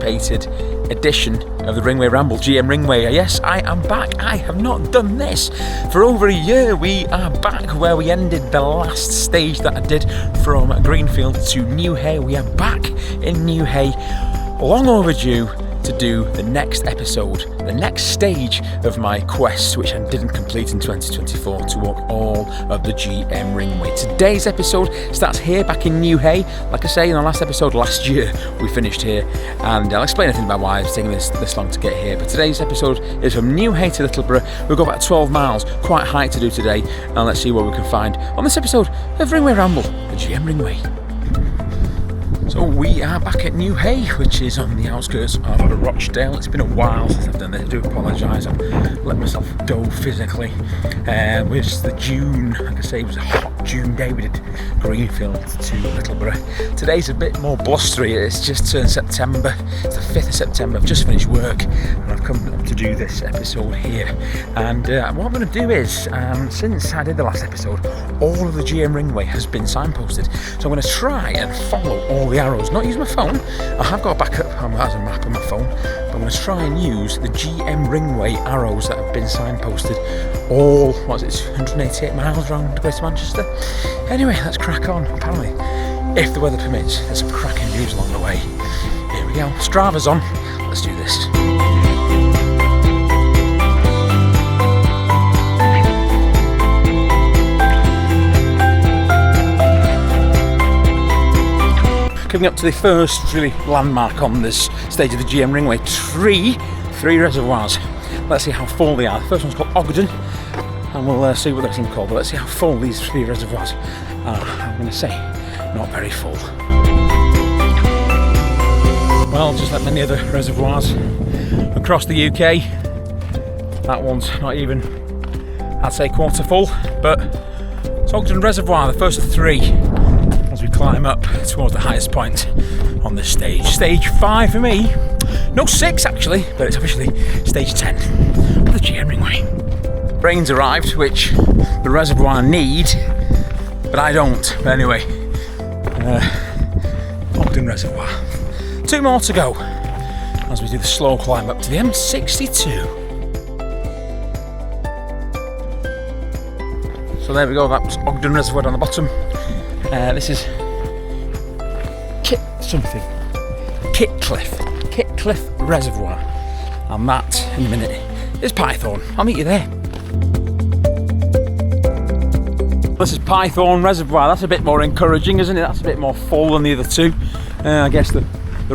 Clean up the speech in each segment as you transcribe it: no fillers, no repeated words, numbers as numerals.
anticipated edition of the Ringway Ramble, GM Ringway. Yes, I am back. I have not done this for over a year. We are back where we ended the last stage that I did from Greenfield to Newhey. We are back in Newhey, long overdue to do the next episode, the next stage of my quest, which I didn't complete in 2024, to walk all of the GM Ringway. Today's episode starts here back in Newhey. Like I say, in the last episode last year, we finished here, and I'll explain anything about why it's taking this long to get here. But today's episode is from Newhey to Littleborough. We've got about 12 miles, quite high to do today, and let's see what we can find on this episode of Ringway Ramble, the GM Ringway. So we are back at Newhey, which is on the outskirts of Rochdale. It's been a while since I've done this. I do apologise. I've let myself go physically. With the June, like I say, it was a hot June day. We did Greenfield to Littleborough. Today's a bit more blustery. It's just turned September. It's the 5th of September. I've just finished work and I've come up to do this episode here. And what I'm going to do is, since I did the last episode, all of the GM Ringway has been signposted. So I'm going to try and follow all the arrows, not use my phone. I have got a backup as a map on my phone, but I'm going to try and use the GM Ringway arrows that have been signposted all, 188 miles around Greater Manchester. Anyway, let's crack on. Apparently, if the weather permits, there's some cracking views along the way. Here we go, Strava's on, let's do this. Coming up to the first really landmark on this stage of the GM Ringway, three reservoirs. Let's see how full they are. The first one's called Ogden, and we'll see what the rest of them called, but let's see how full these 3 reservoirs are. I'm going to say not very full. Well, just like many other reservoirs across the UK, that one's not even, I'd say, quarter full, but it's Ogden Reservoir, the first of 3. As we climb up towards the highest point on this stage. Stage 5 for me. No, 6 actually, but it's officially stage 10 of the GM Ringway. Rain's arrived, which the reservoir need, but I don't. But anyway, Ogden Reservoir. 2 more to go as we do the slow climb up to the M62. So there we go, that was Ogden Reservoir on the bottom. This is Kitcliffe Reservoir, and that in a minute is Pythorn. I'll meet you there. This is Pythorn Reservoir. That's a bit more encouraging, isn't it? That's a bit more full than the other 2. I guess the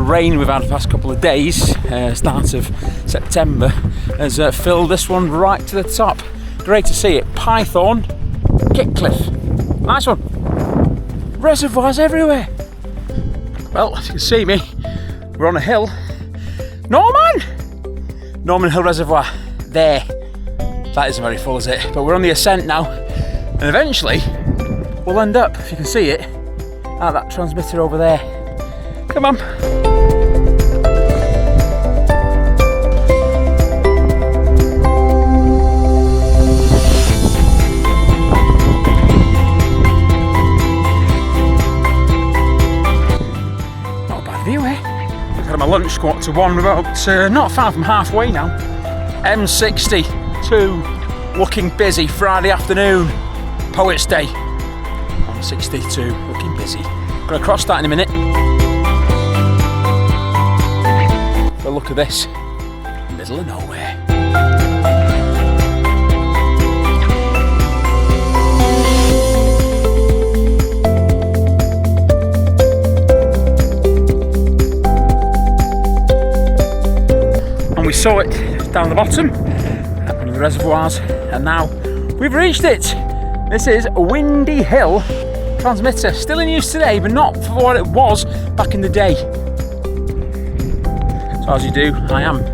rain we've had the past couple of days, start of September, has filled this one right to the top. Great to see it. Pythorn, Kitcliffe. Nice one. Reservoirs everywhere. Well, as you can see me, we're on a hill. Norman Hill Reservoir. There. That isn't very full, is it? But we're on the ascent now, and eventually we'll end up, if you can see it, at that transmitter over there. Come on. My lunch squat to 1, about not far from halfway now. M62, looking busy. Friday afternoon, Poets Day. M62, looking busy. Gonna cross that in a minute. But look at this, middle of nowhere. We saw it down the bottom at one of the reservoirs, and now we've reached it. This is Windy Hill transmitter, still in use today, but not for what it was back in the day. So as you do, I am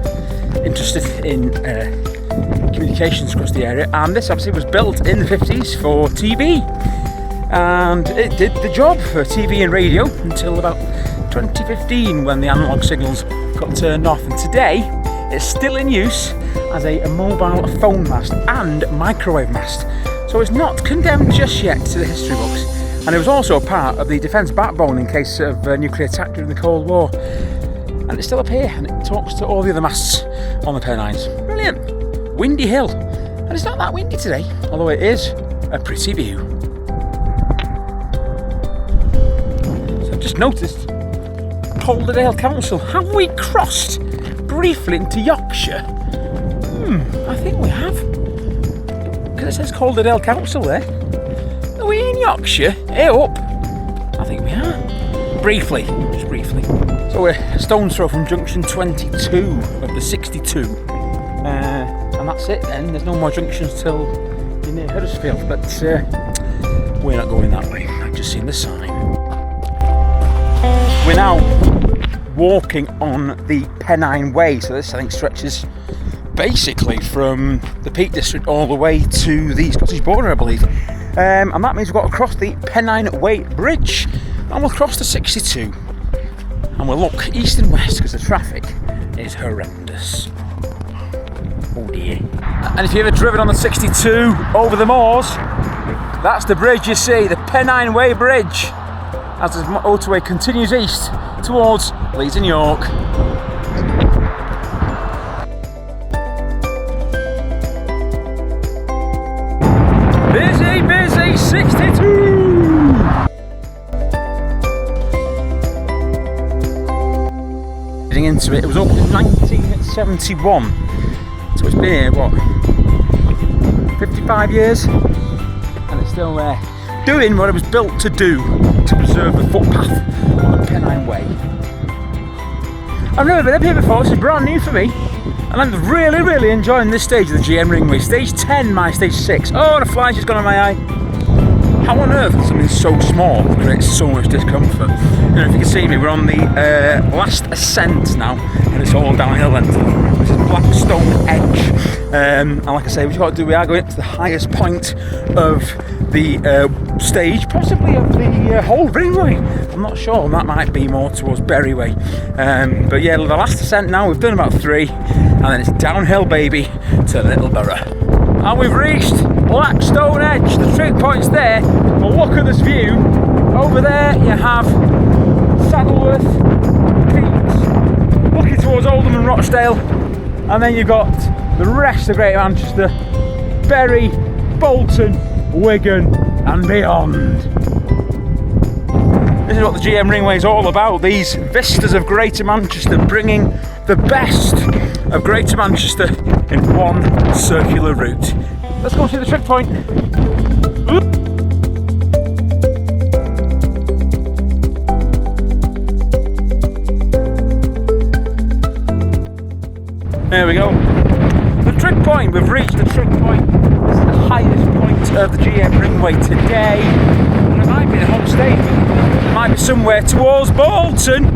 interested in communications across the area, and this obviously was built in the 50s for TV, and it did the job for TV and radio until about 2015 when the analogue signals got turned off, and today it's still in use as a mobile phone mast and microwave mast. So it's not condemned just yet to the history books. And it was also part of the defence backbone in case of nuclear attack during the Cold War. and it's still up here, and it talks to all the other masts on the Pennines. Brilliant. Windy hill, and it's not that windy today, although it is a pretty view. So I've just noticed Calderdale Council. Have we crossed briefly into Yorkshire? I think we have, because it says Calderdale Council there. Are we in Yorkshire? Hey up! I think we are. Briefly, just briefly. So we're a stone's throw from junction 22 of the 62. And that's it then. There's no more junctions till you're near Huddersfield, but we're not going that way. I've just seen the sign. We're now walking on the Pennine Way, so this I think stretches basically from the Peak District all the way to the Scottish border, I believe. And that means we've got to cross the Pennine Way Bridge, and we'll cross the 62. And we'll look east and west because the traffic is horrendous. Oh dear. And if you've ever driven on the 62 over the moors, that's the bridge you see, the Pennine Way Bridge, as the motorway continues east towards Leeds and York. Busy 62! Getting into it, it was opened in 1971, so it's been here, what, 55 years? And it's still there, doing what it was built to do, to preserve the footpath on the Pennine Way. I've never been up here before, this is brand new for me. And I'm really enjoying this stage of the GM Ringway. Stage 10, my stage 6. Oh, the fly's just gone on my eye. How on earth is something so small creates so much discomfort? You know, if you can see me, we're on the last ascent now, and it's all downhill then. This is Blackstone Edge. And like I say, we are going up to the highest point of the stage, possibly of the whole Ringway. I'm not sure, that might be more towards Berryway. But yeah, the last ascent now, we've done about 3, and then it's downhill, baby, to Littleborough. And we've reached Blackstone Edge. The trig point's there. Well, look at this view. Over there you have Saddleworth, Peaks, looking towards Oldham and Rochdale, and then you've got the rest of Greater Manchester, Bury, Bolton, Wigan and beyond. This is what the GM Ringway is all about, these vistas of Greater Manchester, bringing the best of Greater Manchester in one circular route. Let's go see the trig point. There we go. The trig point, we've reached the trig point. This is the highest point of the GM Ringway today. And it might be the home stage. It might be somewhere towards Bolton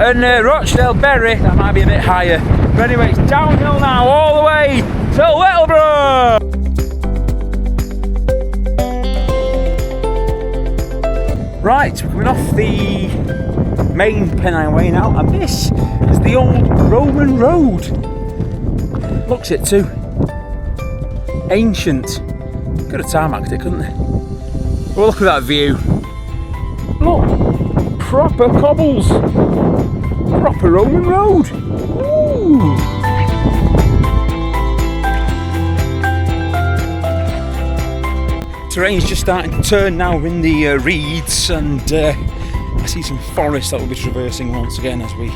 and Rochdale, Bury. That might be a bit higher. But anyway, it's downhill now all the way to Littleborough. Right, we're coming off the main Pennine Way now, and this is the old Roman road. Looks it too. Ancient. Could have tarmacked it, couldn't they? Well, look at that view. Look, proper cobbles. Proper Roman road. Ooh. Terrain's just starting to turn now in the reeds, and I see some forest that will be traversing once again as we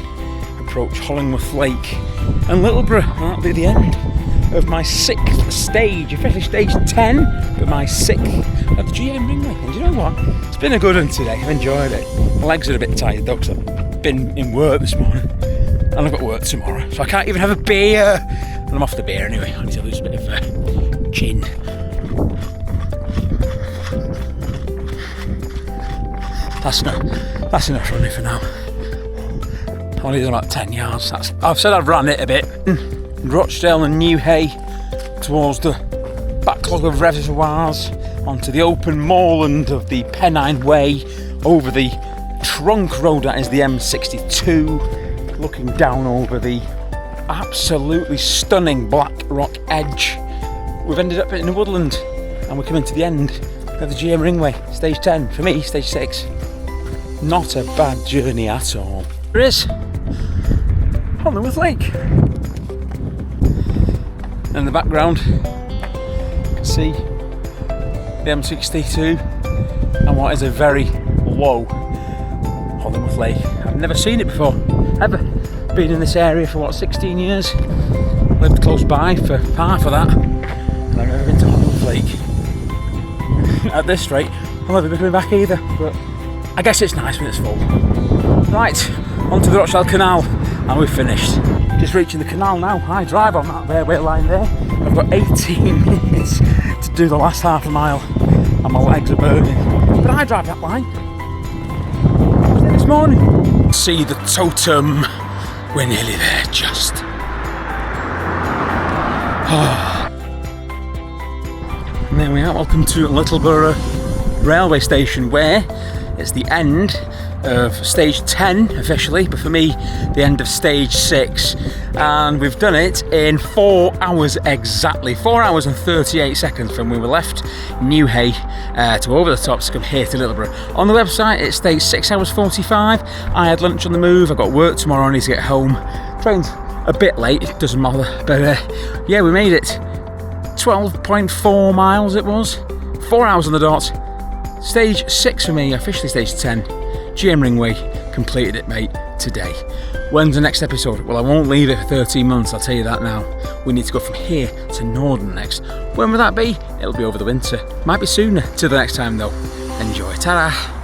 approach Hollingworth Lake and Littleborough, and that'll be the end of my 6th stage, officially stage 10, but my 6th at the GM Ringway. And you know what? It's been a good one today, I've enjoyed it. My legs are a bit tired though, because I've been in work this morning, and I've got work tomorrow, so I can't even have a beer. And I'm off the beer anyway, I need to lose a bit of gin. That's enough running for now. I've only done about 10 yards. I've said I've ran it a bit. Rochdale and Newhey towards the backlog of reservoirs, onto the open moorland of the Pennine Way, over the trunk road that is the M62, looking down over the absolutely stunning Black Rock Edge. We've ended up in the woodland, and we're coming to the end of the GM Ringway, stage 10. For me, stage 6. Not a bad journey at all. There is Hollywood Lake. In the background, you can see the M62 and what is a very low Hollywood Lake. I've never seen it before, ever. Been in this area for what, 16 years? Lived close by for half of that, and I've never been to Hollywood Lake. At this rate, I'll never be coming back either, but I guess it's nice when it's full. Right, onto the Rochdale Canal, and we've finished. Just reaching the canal now. I drive on that railway line there. I've got 18 minutes to do the last half a mile, and my legs are burning. But I drive that line. I was there this morning. See the totem. We're nearly there, just. And there we are. Welcome to Littleborough railway station, where it's the end of stage 10 officially, but for me the end of stage 6, and we've done it in 4 hours exactly. 4 hours and 38 seconds from when we left Newhey to over the top to come here to Littleborough. On the website it states 6 hours 45. I had lunch on the move, I've got work tomorrow, I need to get home. Train's a bit late, it doesn't matter, but yeah, we made it. 12.4 miles it was, 4 hours on the dot. Stage 6 for me, officially stage 10. GM Ringway completed it, mate, today. When's the next episode? Well, I won't leave it for 13 months, I'll tell you that now. We need to go from here to Norden next. When will that be? It'll be over the winter. Might be sooner. Till the next time though. Enjoy. Ta-da!